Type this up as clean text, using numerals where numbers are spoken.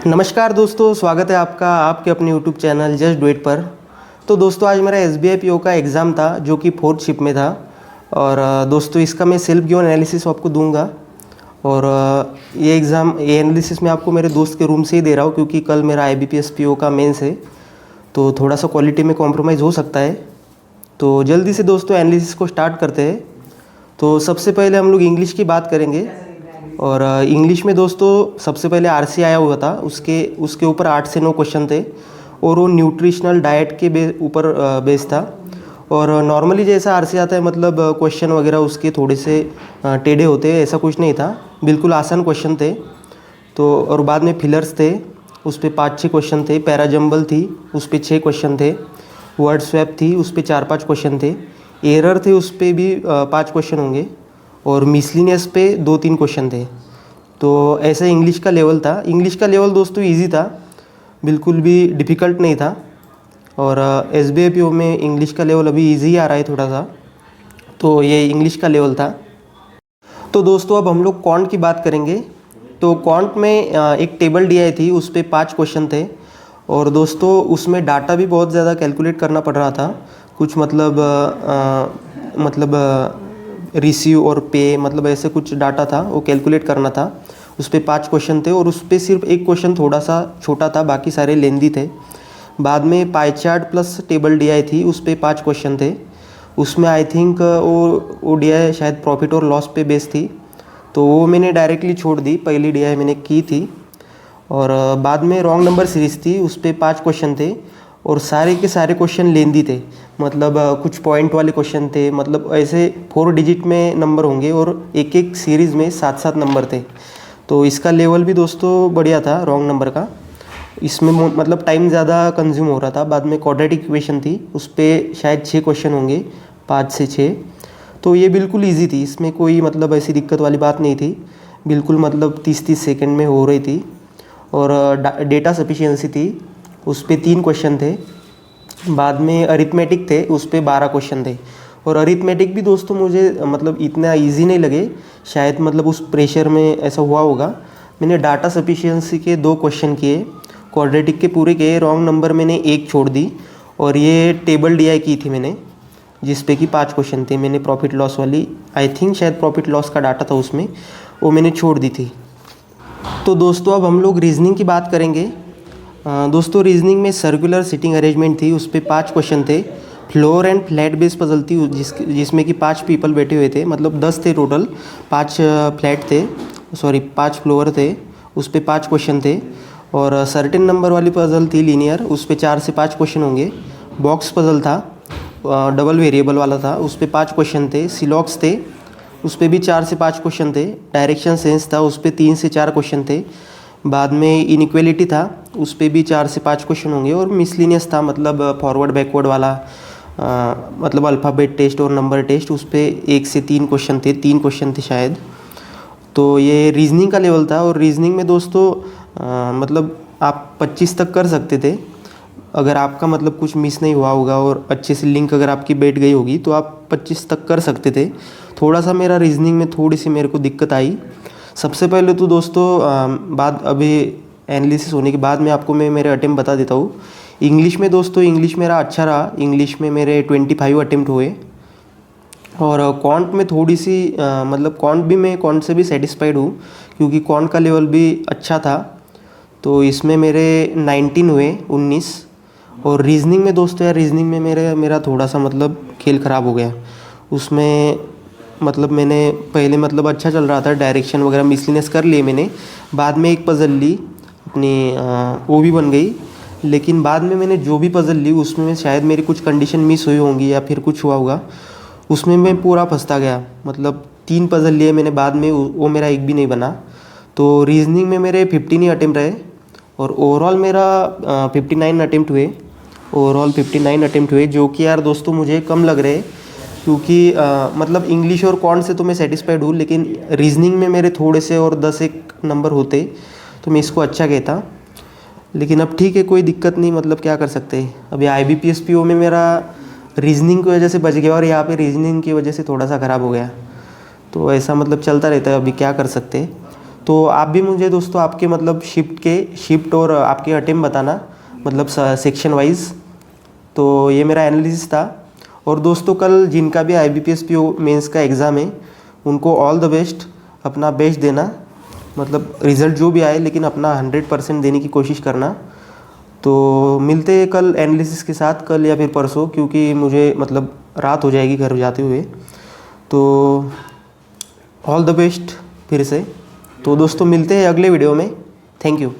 नमस्कार दोस्तों, स्वागत है आपका आपके अपने YouTube channel just do it पर। तो दोस्तों आज मेरा SBI PO का एग्ज़ाम था जो कि 4th शिफ्ट में था। और दोस्तों इसका मैं सेल्फ गिवन एनालिसिस आपको दूंगा। और ये एनालिसिस मैं आपको मेरे दोस्त के रूम से ही दे रहा हूँ क्योंकि कल मेरा IBPS PO का मेंस है, तो थोड़ा सा क्वालिटी में कॉम्प्रोमाइज़ हो सकता है। तो जल्दी से दोस्तों एनालिसिस को स्टार्ट करते हैं। तो सबसे पहले हम लोग इंग्लिश की बात करेंगे। और इंग्लिश में दोस्तों सबसे पहले RC आया हुआ था, उसके ऊपर 8 से 9 क्वेश्चन थे और वो न्यूट्रिशनल डाइट के ऊपर बेस था। और नॉर्मली जैसा RC आता है मतलब क्वेश्चन वगैरह उसके थोड़े से टेढ़े होते हैं, ऐसा कुछ नहीं था, बिल्कुल आसान क्वेश्चन थे। तो और बाद में फिलर्स थे, उस पर 5-6 क्वेश्चन थे। पैराजम्बल थी, उस पर 6 क्वेश्चन थे। वर्ड स्वैप थी, उस पर 4-5 क्वेश्चन थे। एरर थे, उस पर भी 5 क्वेश्चन होंगे। और मिसलिनियस पे 2-3 क्वेश्चन थे। तो ऐसा इंग्लिश का लेवल था। इंग्लिश का लेवल दोस्तों इजी था, बिल्कुल भी डिफ़िकल्ट नहीं था। और SBI PO में इंग्लिश का लेवल अभी इजी आ रहा है थोड़ा सा। तो ये इंग्लिश का लेवल था। तो दोस्तों अब हम लोग क्वांट की बात करेंगे। तो क्वांट में एक टेबल DI थी, उस पर 5 क्वेश्चन थे। और दोस्तों उसमें डाटा भी बहुत ज़्यादा कैलकुलेट करना पड़ रहा था। कुछ मतलब रिसीव और पे मतलब ऐसे कुछ डाटा था, वो कैलकुलेट करना था। उस पर 5 क्वेश्चन थे और उस पर सिर्फ एक क्वेश्चन थोड़ा सा छोटा था, बाकी सारे लेंदी थे। बाद में pie chart plus table DI थी, उस पर 5 क्वेश्चन थे। उसमें आई थिंक वो DI शायद प्रॉफिट और लॉस पे बेस थी, तो वो मैंने डायरेक्टली छोड़ दी, पहली DI मैंने की थी। और बाद में रॉन्ग नंबर सीरीज़ थी, उस पर 5 क्वेश्चन थे और सारे के सारे क्वेश्चन लेंदी थे। मतलब कुछ पॉइंट वाले क्वेश्चन थे, मतलब ऐसे 4 डिजिट में नंबर होंगे और एक एक सीरीज़ में 7-7 नंबर थे। तो इसका लेवल भी दोस्तों बढ़िया था रॉन्ग नंबर का। इसमें मतलब टाइम ज़्यादा कंज्यूम हो रहा था। बाद में क्वाड्रेटिक इक्वेशन थी, उस पर शायद 6 क्वेश्चन होंगे, 5 से 6। तो ये बिल्कुल ईजी थी, इसमें कोई मतलब ऐसी दिक्कत वाली बात नहीं थी, बिल्कुल मतलब 30-30 सेकेंड में हो रही थी। और डेटा सफिशिएंसी थी, उस पर 3 क्वेश्चन थे। बाद में अरिथमेटिक थे, उस पर 12 क्वेश्चन थे। और अरिथमेटिक भी दोस्तों मुझे मतलब इतना इजी नहीं लगे, शायद मतलब उस प्रेशर में ऐसा हुआ होगा। मैंने डाटा सफिशिएंसी के 2 क्वेश्चन किए, क्वाड्रेटिक के पूरे किए, रॉन्ग नंबर मैंने एक छोड़ दी। और ये टेबल DI की थी मैंने, जिस पे कि 5 क्वेश्चन थे। मैंने प्रॉफिट लॉस वाली, आई थिंक शायद प्रॉफिट लॉस का डाटा था उसमें, वो मैंने छोड़ दी थी। तो दोस्तों अब हम लोग रीजनिंग की बात करेंगे। दोस्तों रीजनिंग में सर्कुलर सिटिंग अरेंजमेंट थी, उस पर 5 क्वेश्चन थे। Floor and flat base puzzle थी, जिसमें कि 5 पीपल बैठे हुए थे, मतलब 10 थे टोटल, 5 फ्लैट थे, सॉरी 5 फ्लोर थे, उस पर 5 क्वेश्चन थे। और सर्टेन नंबर वाली पजल थी लीनियर, उस पर 4 से 5 क्वेश्चन होंगे। बॉक्स पजल था, डबल वेरिएबल वाला था, उस पर 5 क्वेश्चन थे। सिलॉक्स थे, उस पर भी 4 से 5 क्वेश्चन थे। डायरेक्शन सेंस था, उस पर 3 से 4 क्वेश्चन थे। बाद में इनइक्वेलिटी था, उस पर भी 4 से 5 क्वेश्चन होंगे। और मिसलिनियस था, मतलब फॉरवर्ड बैकवर्ड वाला, मतलब अल्फ़ाबेट टेस्ट और नंबर टेस्ट, उस पर 1 से 3 क्वेश्चन थे, 3 क्वेश्चन थे शायद। तो ये रीजनिंग का लेवल था। और रीजनिंग में दोस्तों मतलब आप 25 तक कर सकते थे, अगर आपका मतलब कुछ मिस नहीं हुआ होगा और अच्छे से लिंक अगर आपकी बैठ गई होगी तो आप 25 तक कर सकते थे। थोड़ा सा मेरा रीजनिंग में थोड़ी सी मेरे को दिक्कत आई। सबसे पहले तो दोस्तों बाद अभी एनालिसिस होने के बाद में आपको मैं मेरे अटेम्प्ट बता देता हूँ। इंग्लिश में दोस्तों, इंग्लिश मेरा अच्छा रहा, इंग्लिश में मेरे 25 अटेम्प्ट हुए। और क्वांट में थोड़ी सी मतलब क्वांट से भी सेटिस्फाइड हूँ क्योंकि क्वांट का लेवल भी अच्छा था। तो इसमें मेरे 19 हुए, 19। और रीजनिंग में दोस्तों यार, रीजनिंग में मेरा थोड़ा सा मतलब खेल ख़राब हो गया। उसमें मतलब मैंने पहले मतलब अच्छा चल रहा था, डायरेक्शन वगैरह मिसलिनियस कर लिए मैंने। बाद में एक पज़ल ली अपनी, वो भी बन गई। लेकिन बाद में मैंने जो भी पज़ल ली उसमें शायद मेरी कुछ कंडीशन मिस हुई होंगी या फिर कुछ हुआ होगा, उसमें मैं पूरा फंसता गया। मतलब 3 पज़ल लिए मैंने, बाद में वो मेरा एक भी नहीं बना। तो रीजनिंग में मेरे 15 ही अटेम्प्ट रहे और ओवरऑल मेरा 59 अटेम्प्ट हुए। ओवरऑल 59 अटेम्प्ट हुए, जो कि यार दोस्तों मुझे कम लग रहे, क्योंकि मतलब इंग्लिश और क्वांट से तो मैं सेटिस्फाइड हूँ, लेकिन रीजनिंग में मेरे थोड़े से और 10-1 नंबर होते तो मैं इसको अच्छा कहता। लेकिन अब ठीक है, कोई दिक्कत नहीं, मतलब क्या कर सकते हैं। अभी IBPS PO में मेरा रीजनिंग की वजह से बच गया और यहाँ पे रीजनिंग की वजह से थोड़ा सा ख़राब हो गया। तो ऐसा मतलब चलता रहता है, अभी क्या कर सकते हैं। तो आप भी मुझे दोस्तों आपके मतलब शिफ्ट और आपके अटेम्प्ट बताना, मतलब सेक्शन वाइज। तो ये मेरा एनालिसिस था। और दोस्तों कल जिनका भी IBPS PO मेंस का एग्ज़ाम है उनको ऑल द बेस्ट, अपना बेस्ट देना, मतलब रिज़ल्ट जो भी आए लेकिन अपना 100% देने की कोशिश करना। तो मिलते हैं कल एनालिसिस के साथ, कल या फिर परसों, क्योंकि मुझे मतलब रात हो जाएगी घर जाते हुए। तो ऑल द बेस्ट फिर से। तो दोस्तों मिलते हैं अगले वीडियो में। Thank you.